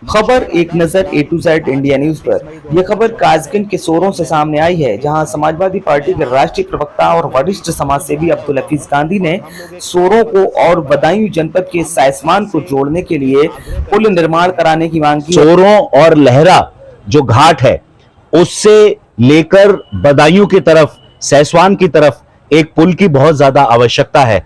खबर एक नजर A to Z India news पर। यह खबर कासगंज के सोरों से सामने आई है, जहां समाजवादी पार्टी के राष्ट्रीय प्रवक्ता और वरिष्ठ समाजसेवी अब्दुल हफीज गांधी ने सोरों को और बदायूं जनपद के सैसमान को जोड़ने के लिए पुल निर्माण कराने की मांग की। सोरों और लहरा जो घाट है उससे लेकर बदायूं की तरफ, सैसवान की तरफ एक पुल की बहुत ज्यादा आवश्यकता है।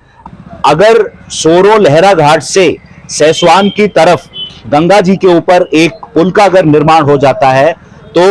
अगर सोरों लहरा घाट से सैसवान की तरफ गंगा जी के ऊपर एक पुल का अगर निर्माण हो जाता है तो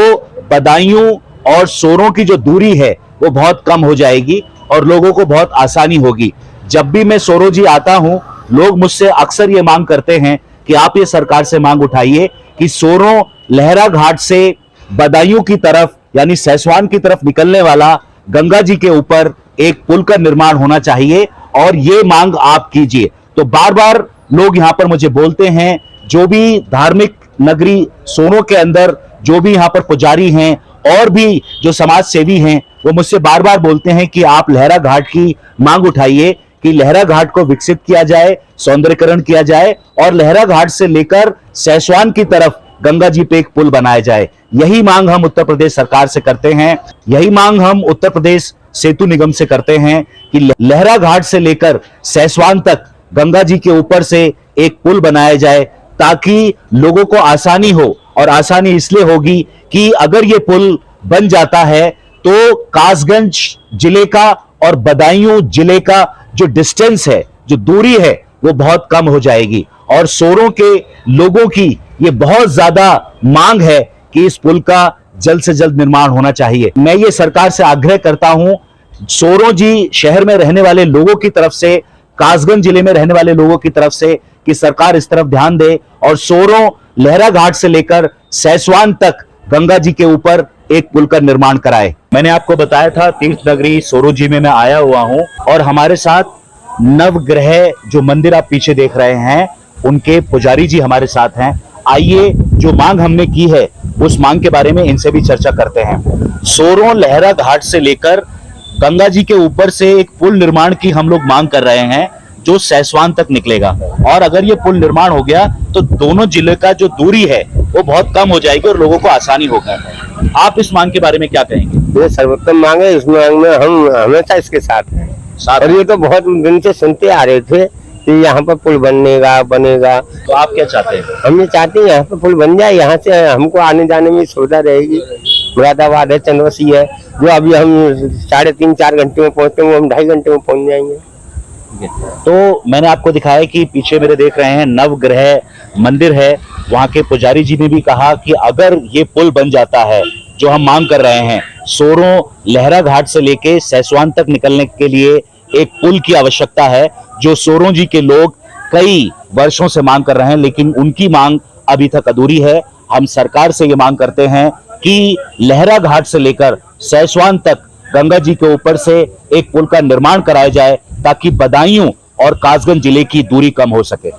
बदायूं और सोरों की जो दूरी है वो बहुत कम हो जाएगी और लोगों को बहुत आसानी होगी। जब भी मैं सोरों जी आता हूं, लोग मुझसे अक्सर ये मांग करते हैं कि आप ये सरकार से मांग उठाइए कि सोरों लहरा घाट से बदायूं की तरफ यानी सैसवान की तरफ निकलने वाला गंगा जी के ऊपर एक पुल का निर्माण होना चाहिए और ये मांग आप कीजिए। तो बार बार लोग यहां पर मुझे बोलते हैं, जो भी धार्मिक नगरी सोरों के अंदर जो भी यहां पर पुजारी हैं और भी जो समाज सेवी हैं, वो मुझसे बार बार बोलते हैं कि आप लहरा घाट की मांग उठाइए कि लहरा घाट को विकसित किया जाए, सौंदर्यीकरण किया जाए और लहरा घाट से लेकर सैसवान की तरफ गंगा जी पे एक पुल बनाया जाए। यही मांग हम उत्तर प्रदेश सरकार से करते हैं, यही मांग हम उत्तर प्रदेश सेतु निगम से करते हैं कि लहरा घाट से लेकर सैसवान तक गंगा जी के ऊपर से एक पुल बनाया जाए ताकि लोगों को आसानी हो। और आसानी इसलिए होगी कि अगर ये पुल बन जाता है तो कासगंज जिले का और बदायूं जिले का जो डिस्टेंस है, जो दूरी है, वो बहुत कम हो जाएगी और सोरों के लोगों की ये बहुत ज्यादा मांग है कि इस पुल का जल्द से जल्द निर्माण होना चाहिए। मैं ये सरकार से आग्रह करता हूं, सोरों जी शहर में रहने वाले लोगों की तरफ से, कासगंज जिले में रहने वाले लोगों की तरफ से कि सरकार इस तरफ ध्यान दे और सोरों लहरा घाट से लेकर सैसवान तक गंगा जी के ऊपर एक पुल का निर्माण कराए। मैंने आपको बताया था तीर्थ नगरी सोरों जी में मैं आया हुआ हूं और हमारे साथ नवग्रह जो मंदिर आप पीछे देख रहे हैं उनके पुजारी जी हमारे साथ हैं। आइए जो मांग हमने की है उस मांग के बारे में इनसे भी चर्चा करते हैं। सोरों लहरा घाट से लेकर गंगा जी के ऊपर से एक पुल निर्माण की हम लोग मांग कर रहे हैं जो सैसवान तक निकलेगा और अगर ये पुल निर्माण हो गया तो दोनों जिले का जो दूरी है वो बहुत कम हो जाएगी और लोगों को आसानी होगा। आप इस मांग के बारे में क्या कहेंगे? ये सर्वोत्तम मांग है, इस मांग में हम हमेशा इसके साथ हैं। और ये तो बहुत दिन से सुनते आ रहे थे कि यहाँ पर पुल बनेगा। तो आप क्या चाहते हैं? हम ये चाहते हैं यहाँ पर पुल बन जाए, यहाँ से हमको आने जाने में सुविधा रहेगी। मुरादाबाद है, चंद्रवसी है, जो अभी हम 3.5-4 घंटे में पहुँचते हैं वो हम 2.5 घंटे में पहुँच जाएंगे। तो मैंने आपको दिखाया कि पीछे मेरे देख रहे हैं नवग्रह मंदिर है, वहां के पुजारी जी ने भी कहा कि अगर ये पुल बन जाता है जो हम मांग कर रहे हैं, सोरों लहरा घाट से लेके सैसवान तक निकलने के लिए एक पुल की आवश्यकता है जो सोरों जी के लोग कई वर्षों से मांग कर रहे हैं, लेकिन उनकी मांग अभी तक अधूरी है। हम सरकार से ये मांग करते हैं कि लहरा घाट से लेकर सैसवान तक गंगा जी के ऊपर से एक पुल का निर्माण कराया जाए ताकि बदायूं और कासगंज जिले की दूरी कम हो सके।